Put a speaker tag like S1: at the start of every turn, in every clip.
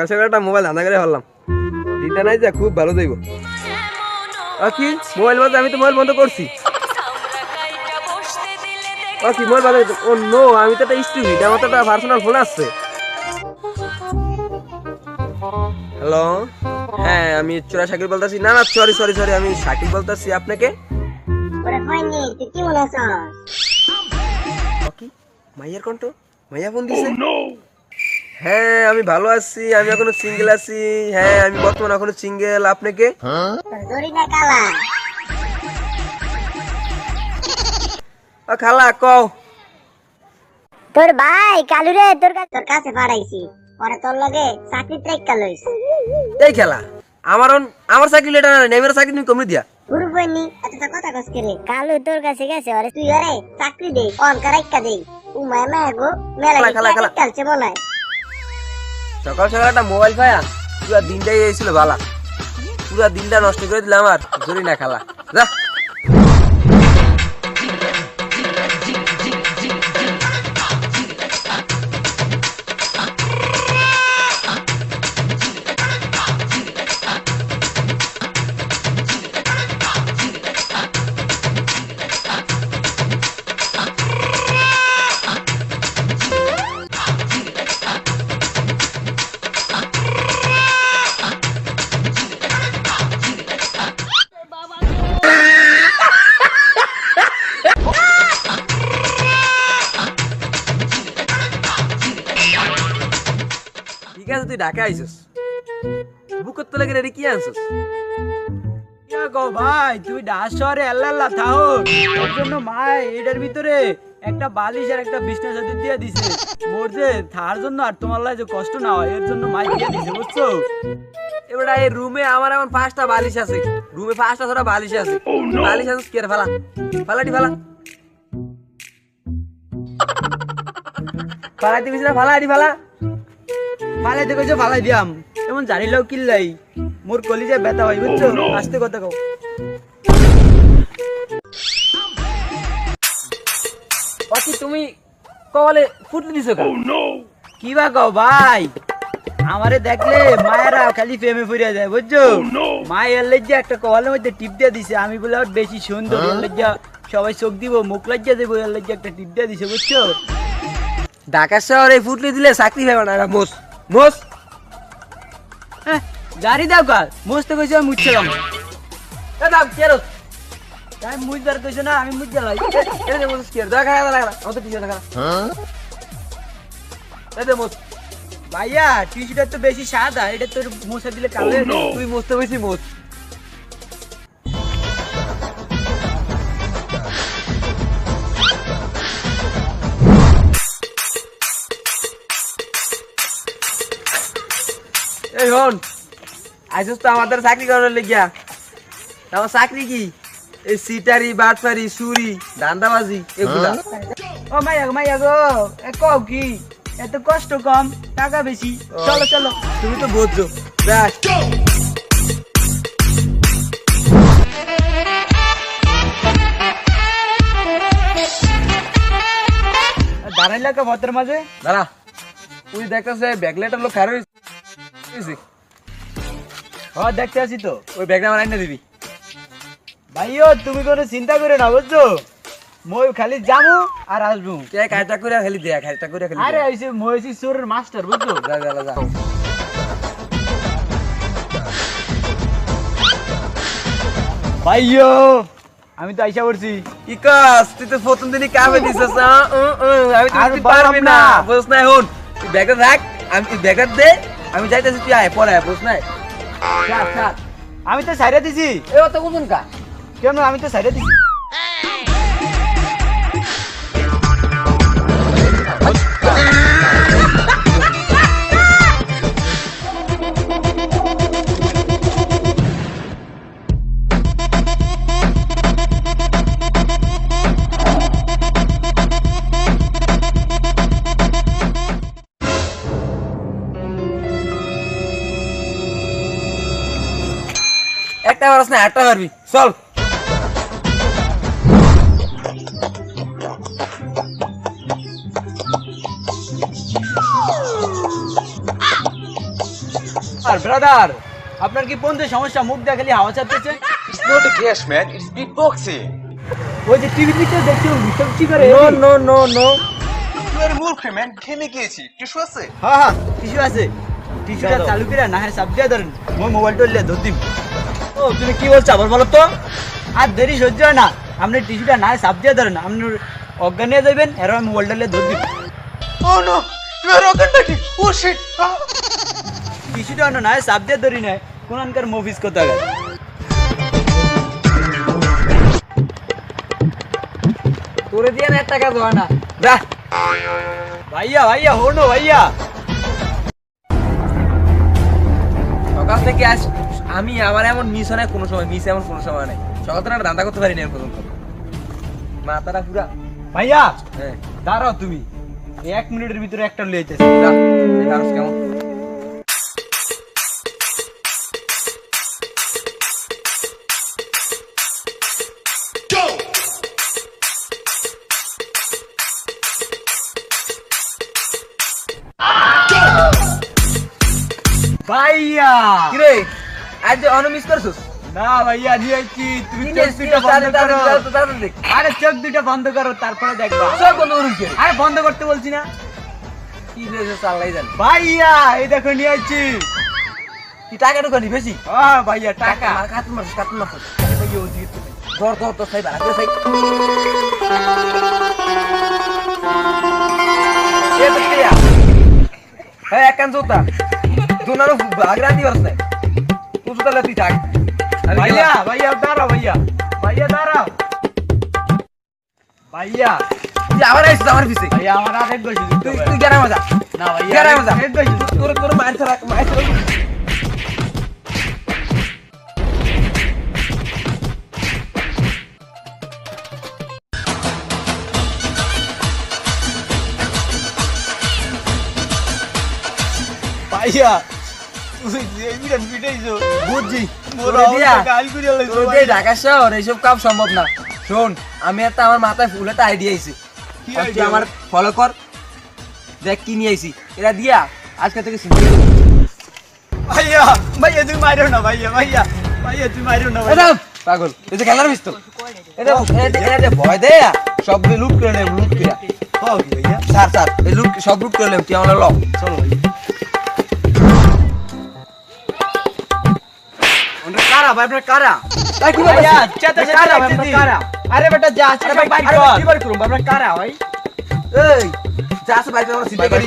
S1: সকাল সকাল একটা মোবাইল ধান্দা করে হলাম, দিনটা নাই যে খুব ভালো যাইব। কি মোবাইল বলতে আমি তো মোবাইল বন্ধ করছি। কি মোবাইল বাজে? ও নো, আমি তো একটা স্টুপিড, আমার তো একটা পার্সোনাল ফোন আসছে। হ্যালো, হ্যাঁ আমি চোরা শাকিল বলতেছি। না না সরি সরি সরি, আমি শাকিল বলতেছি। আপনাকে কি মাইয়ার কণ্ঠ? মাইয়া ফোন দিছে? হ্যাঁ আমি ভালো আছি, আমি এখনো সিঙ্গেল আছি। হ্যাঁ আমি বর্তমানে এখনো সিঙ্গেল। আপনাকে? খালা কও।
S2: তোর ভাই কালু রে তোর কাছে পাঠাইছি, পরে তোর লগে চাকরি ট্রেক্কা লইছে।
S1: এই খেলা আমার চাকরি লেটা না, নেমের চাকরি তুমি কমে দিয়া
S2: পুরো বইনি এত কথা কস করে। কালু তোর কাছে গেছে, আরে তুই আরে চাকরি দে, অন কারাইকা দে। উমায় মা গো মেলা কালছে বলায়।
S1: সকাল সকাল একটা মোবাইল পায়া পুরো দিনটাই হয়েছিল বালা, পুরো দিনটা নষ্ট করে দিলাম। আর জরি না খালা, যা। ঠিক আছে, তুই ঢাকা আইসস, বুক করতে লাগে রে, কি আনছস?
S3: গো ভাই তুই ডাশরে আল্লাহ থাও, ওর জন্য মা এটার ভিতরে একটা বালিশ আর একটা বিছনা চাদর দিয়ে দিছে মোর যে তার জন্য, আর তোমার লাগে কষ্ট না হয় এর জন্য মা দিয়ে দিছে, বুঝছো?
S1: এবার এই রুমে আমার এমন 5টা বালিশ আছে, রুমে 5টা ছটা বালিশ আছে। বালিশ আছে কি রে? ফালা ফালাটি ফালা, ফালাই দিবি না? ফালাটি ফালা,
S3: ফালাই দেখো যে ফালাই দিয়াম, এমন জানিলেও কিল্লাই মোর কলিজা ব্যথা হয়, বুঝছো? আস্তে কথা কও।
S1: বাকি তুমি কলে ফুটলি দিছো কেন?
S3: কি বা কও ভাই, আমারে দেখলে মায়েরা খালি প্রেমে পড়ে যায়, বুঝছো? মায়ের লজ্জা একটা কলের মধ্যে টিপ দিয়ে দিছে, আমি বলে আর বেশি সুন্দর, এর লজ্জা সবাই চোখ দিব, মুখ লজ্জা দেবো, এর লজ্জা একটা টিপ দিয়ে দিছে, বুঝছো?
S1: ঢাকা শহরে ফুটলি দিলে চাকরি পাবে না, মোস মোস।
S3: হ্যাঁ গাড়ি দাও কার মুছতে কইছো, আমি মুছতে গেলাম।
S1: দাম কেরো
S3: তাই মুছবার কইছো না, আমি মুছ গেলাই।
S1: এরে মোস কের দেখা লাগা লাগা, অত টিকে লাগা। হ্যাঁ এতে মোস।
S3: ভাইয়া টিস্যুটা তো বেশি সাদা, এটা তোর মুছা দিলে কালো।
S1: তুই মোসতে বেশি মোস। এই হন আইসস তো আমাদের চাকরি করার লেগিয়া। আমার চাকরি কি? এই সিটারি, বাটপারি, চুরি, ধান্দাবাজি এগুলা।
S3: ও মাইয়া গো কও কি এত কষ্ট কম টাকা বেশি? চলো চলো,
S1: তুমি তো বুঝছো। ব্যাস
S3: দাঁড়াইলা কা ভদ্রের মাঝে
S1: দাঁড়া, তুই দেখতেছে ব্যাগলেটার লোক খারাপ হয়েছে।
S3: হ্যাঁ দেখতে আসি তো।
S1: ওই ব্যাগটা আমার আইনা দিবি।
S3: ভাইও তুমি কোনো চিন্তা করে না, বুঝছো? মই খালি যামু আর আসবো।
S1: কাজটা করে খালি দেয়া, কাজটা করে খালি।
S3: আরে আইছে মই হইছি চোরের মাস্টার, বুঝছো?
S1: যা যা যা।
S3: ভাইও আমি তো আইসা পড়ছি।
S1: কি কাজ? তুই তো প্রথম দিনই কামে দিছস। আমি তো পারবি না, বুঝছ না? এখন তুই ব্যাগটা রাখ, আমি তুই ব্যাগটা দে, আমি যাইতেছি, তুই আয় পরে আয়, বুঝ না?
S3: আমি তো সাইরা দিছি।
S1: এ অত বুঝুন কা
S3: কেন? আমি তো সাইরা দিছি।
S1: একটা পারস না, আটটা পারবি, চল।
S3: আর ব্রাদার আপনার কি বন্ধু সমস্যা, মুখ দিয়ে খালি হাওয়া ছাড়তেছে?
S4: It's not a gas, man. It's beatboxing.
S3: ওই যে টিভি পিকচার দেখছি বিশ্বজি করে।
S1: No no no no,
S4: You are a মূর্খ, man. ঘেমে গিয়েছি। টিস্যু আছে?
S3: হ্যাঁ টিস্যু আছে, টিস্যুটা চালু করে না হ্যাঁ সাপ দিয়ে ধরেন, মই মোবাইলটা লিয়ে ধর দিম।
S1: ও তুমি কি বলছো আবার বলো তো?
S3: আর দেরি সহ্য হয় না, আপনি টিস্যুটা না সাপ দিয়ে ধরেন, আপনি অজ্ঞান নিয়ে যাবেন এর মোবাইলটা লিয়ে ধর দিম।
S4: Oh no! You are organ নাকি? Oh shit! Ah!
S3: টিস্যুটা না সাপ দিয়ে ধরি না, কোনখানকার মুভিজ কথা গেল।
S1: তোরে দিয়ে না 1 টাকা দেওয়া না, যা।
S3: ভাইয়া ভাইয়া হনো ভাইয়া,
S1: সকাল থেকে আজ আমি আমার এমন মিস হয় না কোনো সময়, মিস এমন কোনো সময় নাই। সকাল থেকে একটা ধান্দা করতে পারি না এখন পর্যন্ত, মাথাটা পুরা।
S3: ভাইয়া
S1: হ্যাঁ
S3: দাঁড়াও তুমি, 1 মিনিটের ভিতরে একটা লিয়ে যেতেছি।
S1: যা, এই মানুষ কেমন?
S3: ভাইয়া
S1: কিরে আজ যে অন মিস করছিস?
S3: না ভাইয়া নিয়ে আইছি, তুমি
S1: কি
S3: চোখ
S1: নিয়ে
S3: দুটো বন্ধ করো।
S1: তাড়াতাড়ি দেখ।
S3: আরে চোখ দুটো বন্ধ করো তারপরে দেখবা।
S1: সব বন্ধ করুন কে?
S3: আরে বন্ধ করতে বলছি না
S1: কি হয়েছে চালাই জান।
S3: ভাইয়া, এই দেখো নিয়ে আইছি।
S1: কি টাকা ঢুকানি বেশি?
S3: ভাইয়া টাকা
S1: কাটুন মারছিস, কাটুন মারছিস। ধর ধর ধর, সাই বাড়া করে সাই। এ তো কেয়া? হ্যাঁ এক কান জোতা দোনারও আগ্রা দিবার নাই। তুই জোতা লে তুই থাক।
S3: ভাইয়া ভাইয়া দাঁড়াও, ভাইয়া ভাইয়া দাঁড়াও। ভাইয়া
S1: তুই আবার আইছিস আমার পিছে।
S3: ভাইয়া আমার আর এক বসে
S1: তুই তুই গেরা মজা।
S3: না ভাইয়া
S1: গেরা মজা।
S3: এক বসে
S1: তোর তোর মার ছাড়া মার ছাড়া।
S3: ভাইয়া তুই যে বিরান পিটাইছো
S1: বুঝছি
S3: মোর
S1: তোরে দিয়া
S3: গাল করিয়া লইছো
S1: তোরে দিয়ে ঢাকা শহর এইসব কাম সম্ভব না। শোন আমি একটা আমার মাথায় ফুল একটা আইডিয়া আইছি,
S3: কি
S1: তুই
S3: idea?
S1: আমার ফলো কর, দেখ কি নিয়ে আইছি। এরা দিয়া আজকে থেকে শুনবি।
S3: ভাইয়া ভাইয়া তুমি মারো না, ভাইয়া ভাইয়া ভাইয়া তুমি মারো না ভাইয়া।
S1: এটা পাগল, এই যে খেলার পিস্তল, এটা এটা ভয় দে সব লুট করে নেব, লুট করে
S3: হও কি ভাইয়া,
S1: স্যার স্যার এই লুট সব লুট করে নেব, তুই আমার ল।
S3: চলো ভাইয়া। আমরা কারা ভাই, আপনার কারা?
S1: তাই কি
S3: ভাইয়া
S1: ভাইয়া
S3: চেতা চেতা
S1: কারা
S3: আপনার
S1: ভাই,
S3: কারা? আরে বেটা যা আছে
S1: আরে
S3: সব
S1: ভাই,
S3: বাইর
S1: আরে
S3: কর।
S1: কি বার করুম
S3: আপনার কারা ভাই?
S1: এই যা আছে ভাই আমরা সিধা করি।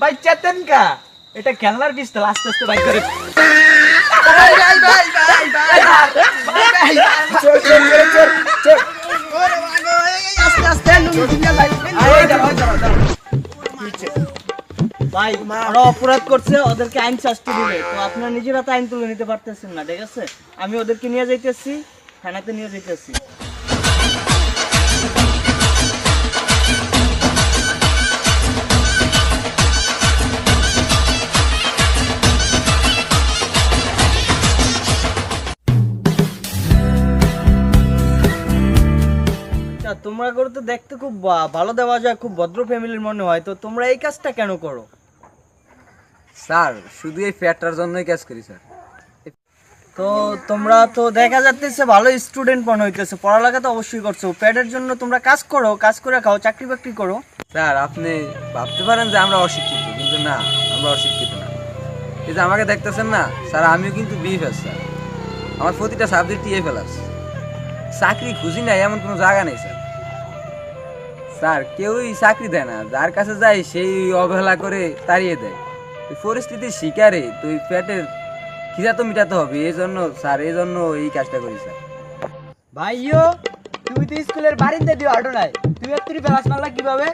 S3: ভাই চেতন কা, এটা খেলনার পিস্তল, আস্তে আস্তে বাইর করে।
S1: ভাই ভাই ভাই ভাই ভাই চল চল চল চল।
S3: ওরে বাবা এই আস্তে আস্তে লুঙ্গি দিয়া ভাই।
S1: আরে দাঁড়াও দাঁড়াও দাঁড়াও।
S3: ভাই ওরা অপরাধ করছে, ওদেরকে আইন শাস্তি দিবে, তো আপনারা নিজেরা তো আইন তুলে নিতে পারতেছেন না, ঠিক আছে? আমি ওদেরকে নিয়ে যাইতেছি, থানাতে নিয়ে যাইতেছি। তোমরা করো তো দেখতে খুব ভালো দেওয়া যায়, খুব ভদ্র ফ্যামিলির মনে হয়, তো তোমরা এই কাজটা কেন করো?
S1: স্যার শুধু এই ফ্যাটটার জন্যই কাজ করি স্যার।
S3: তো তোমরা তো দেখা যাচ্ছে ভালো স্টুডেন্ট মনে হইতেছে, পড়ালেখা তো অবশ্যই করছো, প্যাডের জন্য তোমরা কাজ করো, কাজ করে খাও, চাকরি বাকরি করো।
S1: স্যার আপনি ভাবতে পারেন যে আমরা অশিক্ষিত, কিন্তু না আমরা অশিক্ষিত না। এই যে আমাকে দেখতেছেন না স্যার, আমিও কিন্তু বিএফএস স্যার, আমার প্রতিটা সাবজেক্ট টিএফএস। চাকরি খুঁজি নাই এমন কোনো জায়গা নেই স্যার। স্যার কেউই চাকরি দেয় না, যার কাছে যায় সেই অবহেলা করে তাড়িয়ে দেয়। এই পরিস্থিতির শিকারে তুই পেটের খিদা তো মিটাতে হবে, এই জন্য স্যার এই জন্য এই কাজটা করি স্যার।
S3: ভাইও তুমি তো স্কুলের বারিন্দা দিও আটো নাই, তুমি এত্রি ফেলাস মারলা কিভাবে?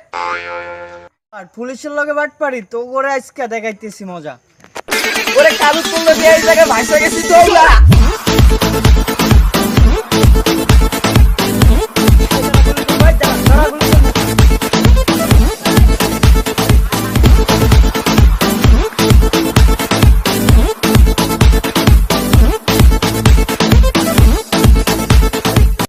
S3: আর পুলিশের লগে বাট পারি তো ওরে আজকে দেখাইতেছি মজা।
S1: ওরে কাগজ করলো দিয়ে এই জায়গায় ভাষা গেছি তো